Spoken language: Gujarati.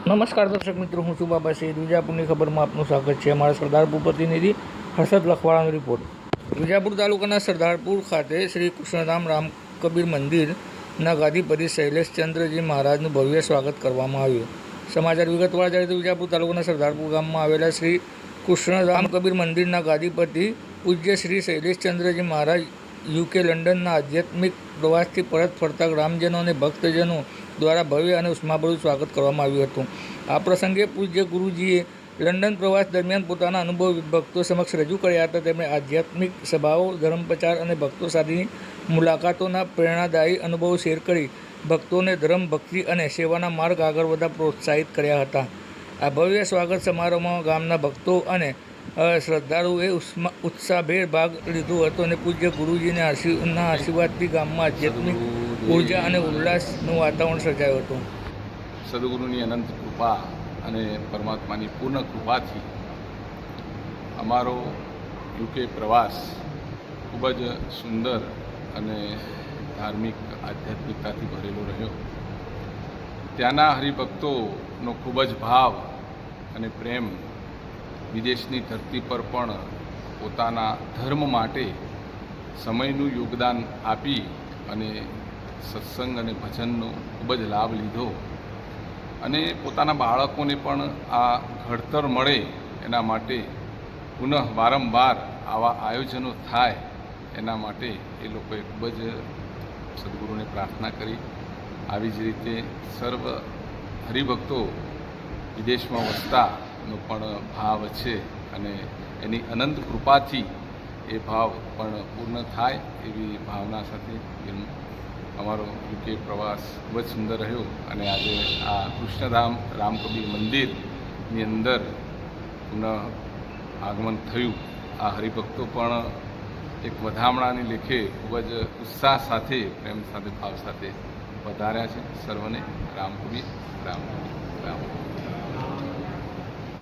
નમસ્કાર દર્શક મિત્રો, હું છું બાબા સૈયદ. વિજાપુરની ખબરમાં આપનું સ્વાગત છે. અમારા સરદારપુર પ્રતિનિધિ હર્ષદ લખવાળાનો રિપોર્ટ. વિજાપુર તાલુકાના સરદારપુર ખાતે શ્રી કૃષ્ણધામ રામકબીર મંદિરના ગાદીપતિ શૈલેષચંદ્રજી મહારાજનું ભવ્ય સ્વાગત કરવામાં આવ્યું. સમાચાર વિગતવાર જાણીએ તો વિજાપુર તાલુકાના સરદારપુર ગામમાં આવેલા શ્રી કૃષ્ણધામ કબીર મંદિરના ગાદીપતિ પૂજ્ય શ્રી શૈલેષચંદ્રજી મહારાજ યુકે લંડનના આધ્યાત્મિક પ્રવાસથી પરત ફરતા ગ્રામજનો અને ભક્તજનો દ્વારા ભવ્ય અને ઉષ્માભર્યું સ્વાગત કરવામાં આવ્યું હતું. આ પ્રસંગે પૂજ્ય ગુરુજીએ લંડન પ્રવાસ દરમિયાન પોતાના અનુભવ ભક્તો સમક્ષ રજૂ કર્યા હતા. તેમણે આધ્યાત્મિક સભાઓ, ધર્મપ્રચાર અને ભક્તો સાથેની મુલાકાતોના પ્રેરણાદાયી અનુભવો શેર કરી ભક્તોને ધર્મ, ભક્તિ અને સેવાના માર્ગ આગળ વધવા પ્રોત્સાહિત કર્યા હતા. આ ભવ્ય સ્વાગત સમારોહમાં ગામના ભક્તો અને શ્રદ્ધાળુઓએ ઉત્સાહભેર ભાગ લીધો હતો અને પૂજ્ય ગુરુજીના આશીર્વાદથી ગામમાં આધ્યાત્મિક ઉર્જા અને ઉલ્લાસનું વાતાવરણ સર્જાયું હતું. સદગુરુની અનંત કૃપા અને પરમાત્માની પૂર્ણ કૃપાથી અમારો યુકે પ્રવાસ ખૂબ જ સુંદર અને ધાર્મિક આધ્યાત્મિકતાથી ભરેલો રહ્યો. ત્યાંના હરિભક્તોનો ખૂબ જ ભાવ અને પ્રેમ વિદેશની ધરતી પર પણ પોતાના ધર્મ માટે સમયનું યોગદાન આપી અને સત્સંગ અને ભજનનો ખૂબ જ લાભ લીધો અને પોતાના બાળકોને પણ આ ઘડતર મળે એના માટે પુનઃ વારંવાર આવા આયોજનો થાય એના માટે એ લોકોએ ખૂબ જ સદગુરુને પ્રાર્થના કરી. આવી જ રીતે સર્વ હરિભક્તો વિદેશમાં વસતાનો પણ ભાવ છે અને એની અનંત કૃપાથી એ ભાવ પણ પૂર્ણ થાય એવી ભાવના સાથે અમારો યુકે પ્રવાસ ખૂબ જ સુંદર રહ્યો અને આજે આ કૃષ્ણધામ રામકબીર મંદિરની અંદર પુનઃ આગમન થયું. આ હરિભક્તો પણ એક વધામણાની લેખે ખૂબ જ ઉત્સાહ સાથે, પ્રેમ સાથે, ભાવ સાથે વધાર્યા છે. સર્વને રામકબીર રામકબીર રામકબીર.